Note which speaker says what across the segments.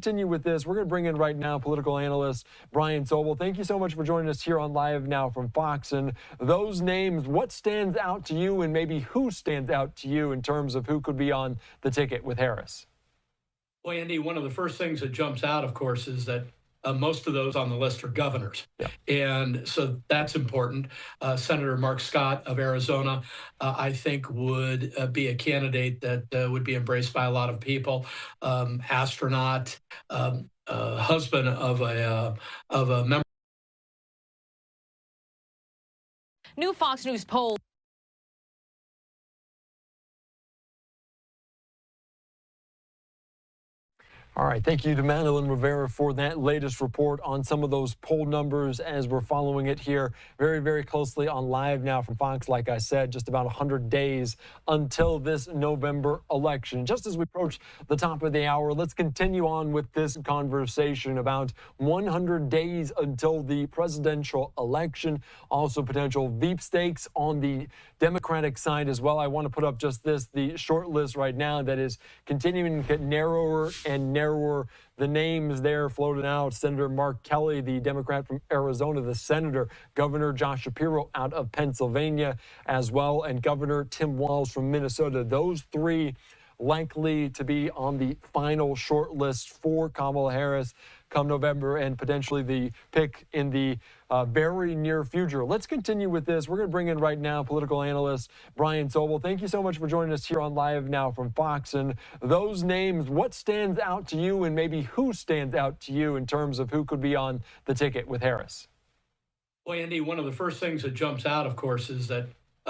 Speaker 1: Continue with this. We're going to bring in right now political analyst Brian Sobel. Thank you so much for joining us here on Live Now from Fox. And those names, what stands out to you, and maybe who stands out to you in terms of who could be on the ticket with Harris?
Speaker 2: Well, Andy, one of the first things that jumps out, of course, is that most of those on the list are governors.
Speaker 1: Yeah.
Speaker 2: And so that's important. Senator Mark Scott of Arizona, I think, would be a candidate that would be embraced by a lot of people. Astronaut, husband of a member.
Speaker 3: New Fox News poll.
Speaker 1: All right, thank you to Madeline Rivera for that latest report on some of those poll numbers as we're following it here very, very closely on Live Now from Fox. Like I said, just about 100 days until this November election. Just as we approach the top of the hour, let's continue on with this conversation about 100 days until the presidential election. Also potential sweepstakes on the Democratic side as well. I want to put up just this, the short list right now that is continuing to get narrower and narrower. The names there floated out: Senator Mark Kelly, the Democrat from Arizona, the senator, Governor Josh Shapiro out of Pennsylvania as well, and Governor Tim Walz from Minnesota. Those three likely to be on the final short list for Kamala Harris come November, and potentially the pick in the very near future. Let's continue with this. We're going to bring in right now political analyst Brian Sobel. Thank you so much for joining us here on Live Now from Fox. And those names, what stands out to you, and maybe who stands out to you in terms of who could be on the ticket with Harris?
Speaker 2: Well, Andy, one of the first things that jumps out, of course, is that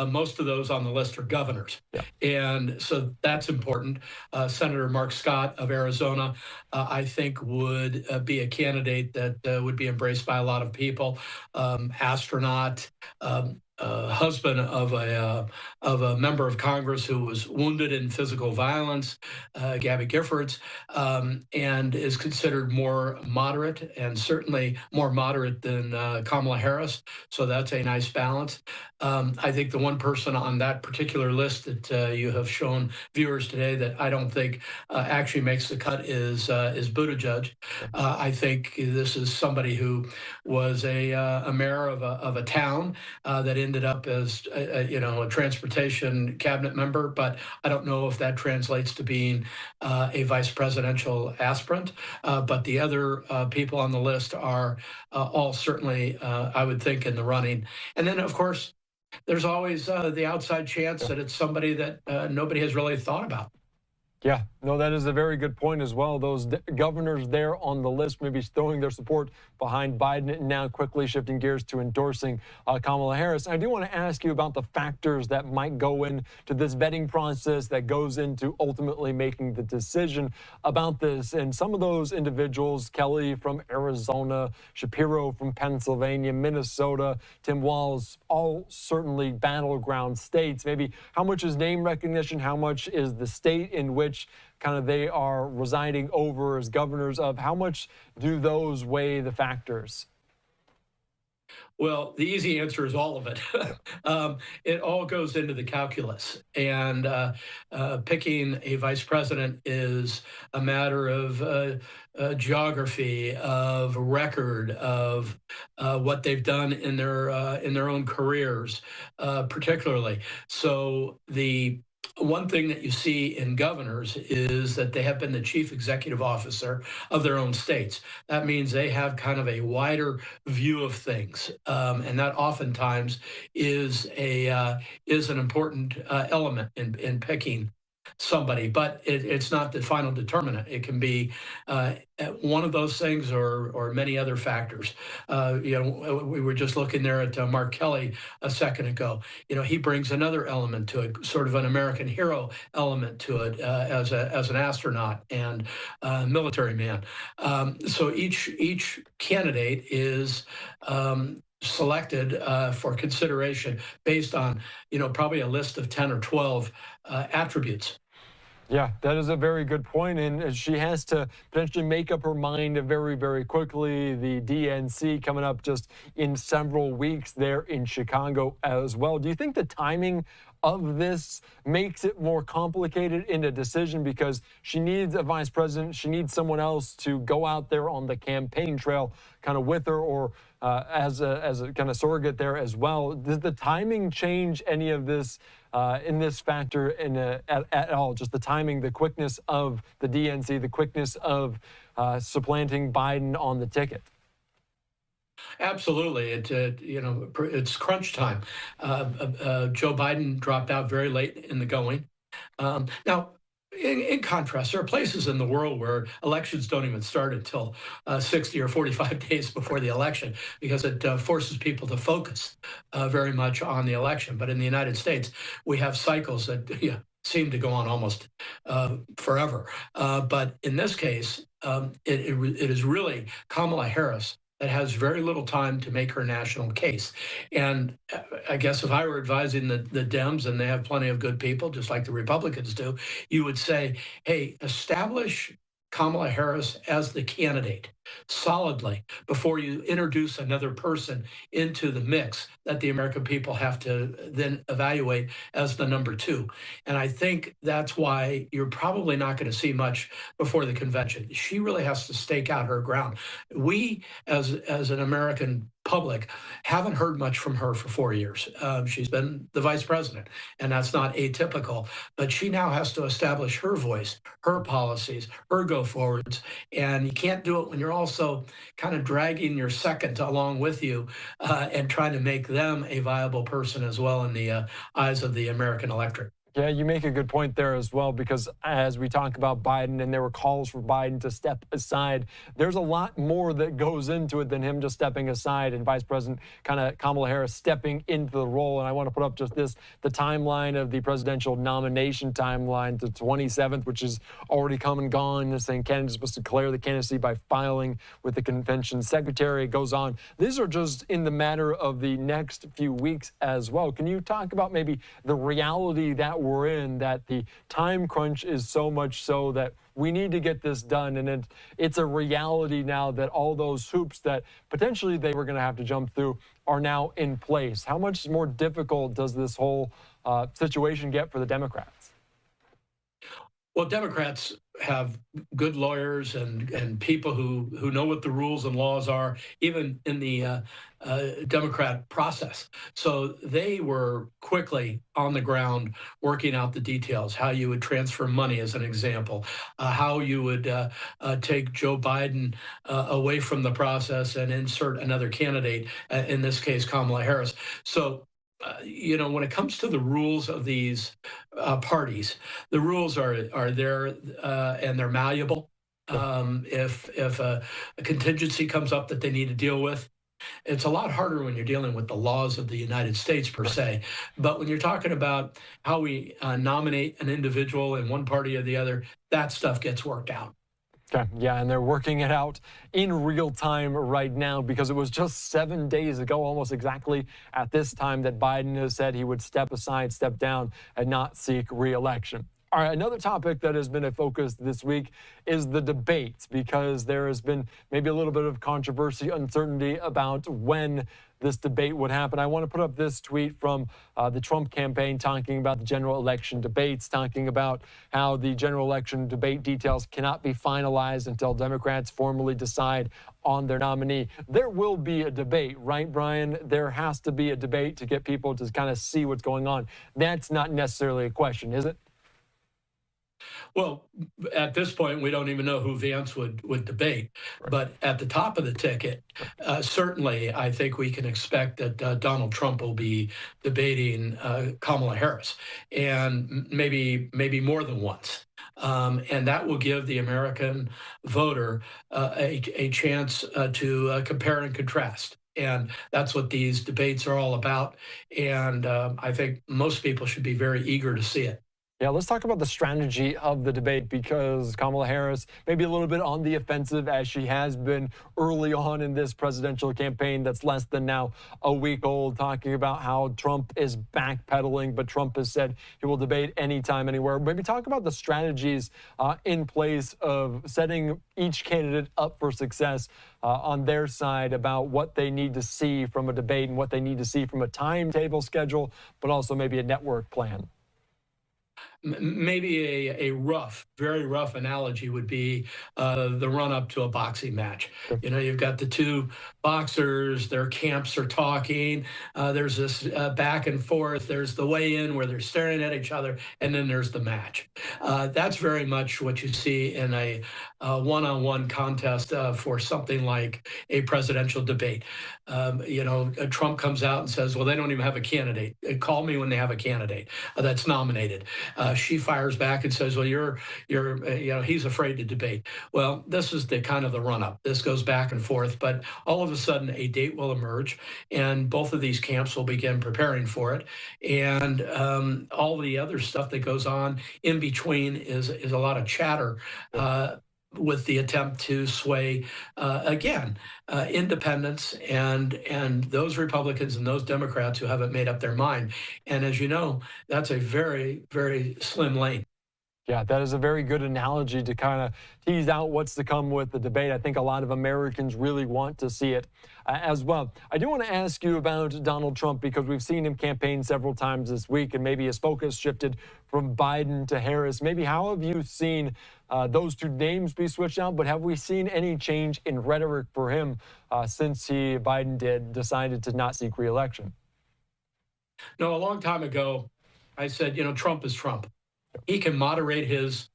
Speaker 2: most of those on the list are governors.
Speaker 1: Yeah.
Speaker 2: And so that's important. Senator Mark Scott of Arizona, I think, would be a candidate that would be embraced by a lot of people. Astronaut, husband of a member of Congress who was wounded in physical violence, Gabby Giffords, and is considered more moderate, and certainly more moderate than Kamala Harris. So that's a nice balance. I think the one person on that particular list that you have shown viewers today that I don't think actually makes the cut is Buttigieg. I think this is somebody who was a mayor of a town that ended up as a transportation cabinet member, but I don't know if that translates to being a vice presidential aspirant. But the other people on the list are all certainly, I would think, in the running. And then, of course, there's always the outside chance that it's somebody that nobody has really thought about.
Speaker 1: Yeah, no, that is a very good point as well. Those governors there on the list maybe throwing their support behind Biden and now quickly shifting gears to endorsing Kamala Harris. I do want to ask you about the factors that might go into this vetting process that goes into ultimately making the decision about this. And some of those individuals, Kelly from Arizona, Shapiro from Pennsylvania, Minnesota, Tim Walz, all certainly battleground states. Maybe how much is name recognition? How much is the state in which kind of they are residing over as governors of? How much do those weigh the factors?
Speaker 2: Well, the easy answer is all of it. It all goes into the calculus. And picking a vice president is a matter of geography, of record, of what they've done in their own careers, particularly. So the one thing that you see in governors is that they have been the chief executive officer of their own states. That means they have kind of a wider view of things, and that oftentimes is an important element in picking somebody. But it's not the final determinant. It can be one of those things or many other factors. We were just looking there at Mark Kelly a second ago. He brings another element to it, sort of an American hero element to it, as an astronaut and military man. So each candidate is selected for consideration based on, probably a list of 10 or 12 attributes.
Speaker 1: Yeah, that is a very good point, and she has to potentially make up her mind very, very quickly. The DNC coming up just in several weeks there in Chicago as well. Do you think the timing of this makes it more complicated in a decision because she needs a vice president. She needs someone else to go out there on the campaign trail kind of with her or as a kind of surrogate there as well. Does the timing change any of this in this factor at all? Just the timing, the quickness of the DNC, the quickness of supplanting Biden on the ticket?
Speaker 2: Absolutely. It's crunch time. Joe Biden dropped out very late in the going. Now, in contrast, there are places in the world where elections don't even start until 60 or 45 days before the election because it forces people to focus very much on the election. But in the United States, we have cycles that seem to go on almost forever. But in this case, it is really Kamala Harris that has very little time to make her national case. And I guess if I were advising the Dems, and they have plenty of good people, just like the Republicans do, you would say, hey, establish Kamala Harris as the candidate solidly before you introduce another person into the mix that the American people have to then evaluate as the number two. And I think that's why you're probably not going to see much before the convention. She really has to stake out her ground. We, as an American public, haven't heard much from her for 4 years. She's been the vice president, and that's not atypical. But she now has to establish her voice, her policies, her go forwards. And you can't do it when you're also kind of dragging your second along with you and trying to make them a viable person as well in the eyes of the American electorate.
Speaker 1: Yeah, you make a good point there as well, because as we talk about Biden and there were calls for Biden to step aside, there's a lot more that goes into it than him just stepping aside and Vice President Kamala Harris stepping into the role. And I want to put up just this, the timeline of the presidential nomination timeline, the 27th, which is already come and gone, saying candidates must declare the candidacy by filing with the convention secretary. It goes on. These are just in the matter of the next few weeks as well. Can you talk about maybe the reality that we're in, that the time crunch is so much so that we need to get this done, and it's a reality now that all those hoops that potentially they were going to have to jump through are now in place? How much more difficult does this whole situation get for the Democrats?
Speaker 2: Well, Democrats have good lawyers and people who know what the rules and laws are, even in the Democrat process. So they were quickly on the ground working out the details, how you would transfer money, as an example, how you would take Joe Biden away from the process and insert another candidate, in this case, Kamala Harris. So when it comes to the rules of these parties, the rules are there and they're malleable. If a contingency comes up that they need to deal with, it's a lot harder when you're dealing with the laws of the United States per se. But when you're talking about how we nominate an individual in one party or the other, that stuff gets worked out.
Speaker 1: Okay, yeah, and they're working it out in real time right now, because it was just 7 days ago, almost exactly at this time, that Biden has said he would step aside, step down, and not seek re-election. All right, another topic that has been a focus this week is the debates, because there has been maybe a little bit of controversy, uncertainty about when this debate would happen. I want to put up this tweet from the Trump campaign talking about the general election debates, talking about how the general election debate details cannot be finalized until Democrats formally decide on their nominee. There will be a debate, right, Brian? There has to be a debate to get people to kind of see what's going on. That's not necessarily a question, is it?
Speaker 2: Well, at this point, we don't even know who Vance would debate. Right. But at the top of the ticket, certainly, I think we can expect that Donald Trump will be debating Kamala Harris, and maybe more than once. And that will give the American voter a chance to compare and contrast. And that's what these debates are all about. And I think most people should be very eager to see it.
Speaker 1: Yeah, let's talk about the strategy of the debate because Kamala Harris may be a little bit on the offensive as she has been early on in this presidential campaign that's less than now a week old, talking about how Trump is backpedaling, but Trump has said he will debate anytime, anywhere. Maybe talk about the strategies in place of setting each candidate up for success on their side about what they need to see from a debate and what they need to see from a timetable schedule, but also maybe a network plan.
Speaker 2: Maybe a rough, very rough analogy would be the run up to a boxing match.
Speaker 1: Sure.
Speaker 2: You know, you've got the two boxers, their camps are talking. There's this back and forth. There's the weigh in where they're staring at each other, and then there's the match. That's very much what you see in a one on one contest for something like a presidential debate. Trump comes out and says, well, they don't even have a candidate. Call me when they have a candidate that's nominated. She fires back and says, well, he's afraid to debate. Well, this is the kind of the run up. This goes back and forth, but all of a sudden a date will emerge and both of these camps will begin preparing for it. And all the other stuff that goes on in between is a lot of chatter. With the attempt to sway independents and those Republicans and those Democrats who haven't made up their mind. And as you know, that's a very, very slim lane.
Speaker 1: Yeah, that is a very good analogy to kind of tease out what's to come with the debate. I think a lot of Americans really want to see it as well. I do want to ask you about Donald Trump because we've seen him campaign several times this week and maybe his focus shifted from Biden to Harris. Maybe how have you seen those two names be switched out, but have we seen any change in rhetoric for him since Biden decided to not seek re-election?
Speaker 2: No, a long time ago, I said, Trump is Trump. He can moderate his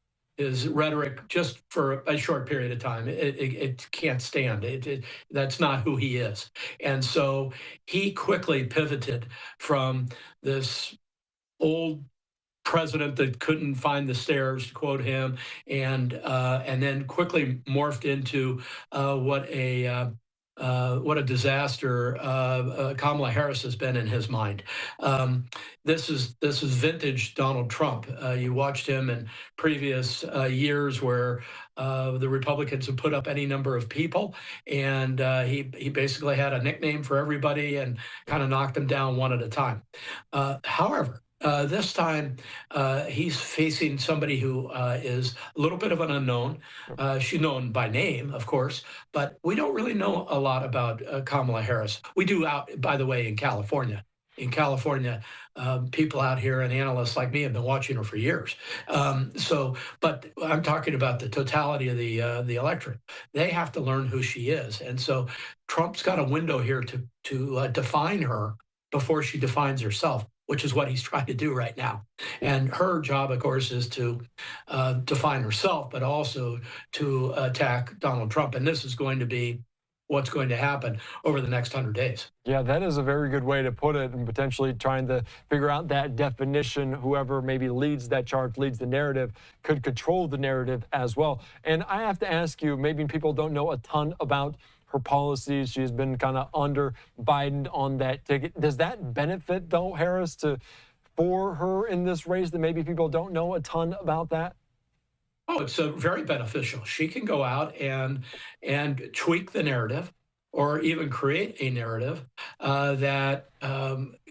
Speaker 2: rhetoric just for a short period of time. It can't stand. That's not who he is. And so he quickly pivoted from this old president that couldn't find the stairs, to quote him, and then quickly morphed into what a disaster Kamala Harris has been in his mind. This is vintage Donald Trump. You watched him in previous years where the Republicans have put up any number of people, and he basically had a nickname for everybody and kind of knocked them down one at a time. However, this time, he's facing somebody who is a little bit of an unknown. She's known by name, of course, but we don't really know a lot about Kamala Harris. We do out, by the way, in California. In California, people out here and analysts like me have been watching her for years. But I'm talking about the totality of the electorate. They have to learn who she is, and so Trump's got a window here to define her before she defines herself, which is what he's trying to do right now. And her job, of course, is to define herself, but also to attack Donald Trump. And this is going to be what's going to happen over the next 100 days.
Speaker 1: Yeah, that is a very good way to put it, and potentially trying to figure out that definition. Whoever maybe leads that charge, leads the narrative, could control the narrative as well. And I have to ask you, maybe people don't know a ton about her policies. She's been kind of under Biden on that ticket. Does that benefit, though, Harris, for her in this race, that maybe people don't know a ton about that?
Speaker 2: Oh, it's very beneficial. She can go out and tweak the narrative, or even create a narrative that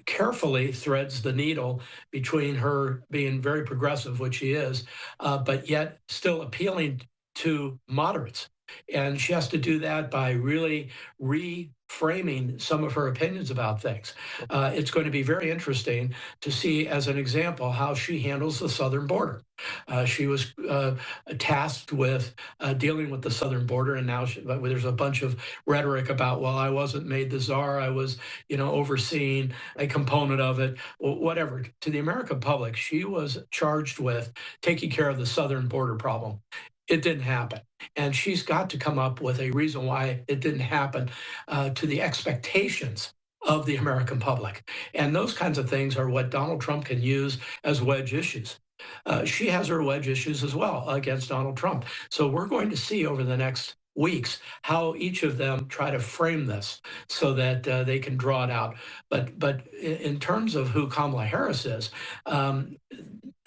Speaker 2: carefully threads the needle between her being very progressive, which she is, but yet still appealing to moderates. And she has to do that by really reframing some of her opinions about things. It's going to be very interesting to see, as an example, how she handles the southern border. She was tasked with dealing with the southern border, and now there's a bunch of rhetoric about, well, I wasn't made the czar, I was, overseeing a component of it, whatever. To the American public, she was charged with taking care of the southern border problem. It didn't happen. And she's got to come up with a reason why it didn't happen to the expectations of the American public. And those kinds of things are what Donald Trump can use as wedge issues. She has her wedge issues as well against Donald Trump. So we're going to see over the next weeks how each of them try to frame this so that they can draw it out. But in terms of who Kamala Harris is,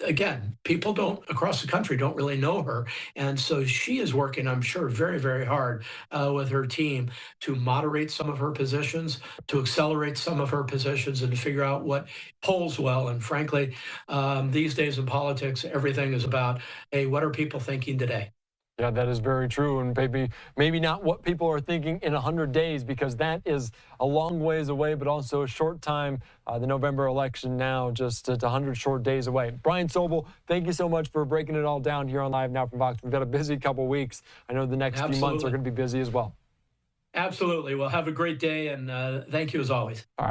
Speaker 2: again, people across the country don't really know her. And so she is working, I'm sure, very, very hard with her team to moderate some of her positions, to accelerate some of her positions, and to figure out what polls well. And frankly, these days in politics, everything is about, hey, what are people thinking today?
Speaker 1: Yeah, that is very true, and maybe not what people are thinking in 100 days, because that is a long ways away, but also a short time. The November election now just 100 short days away. Brian Sobel, thank you so much for breaking it all down here on Live Now from Fox. We've got a busy couple weeks. I know the next few months are going to be busy as well.
Speaker 2: Absolutely. Well, have a great day, and thank you as always.
Speaker 1: All right.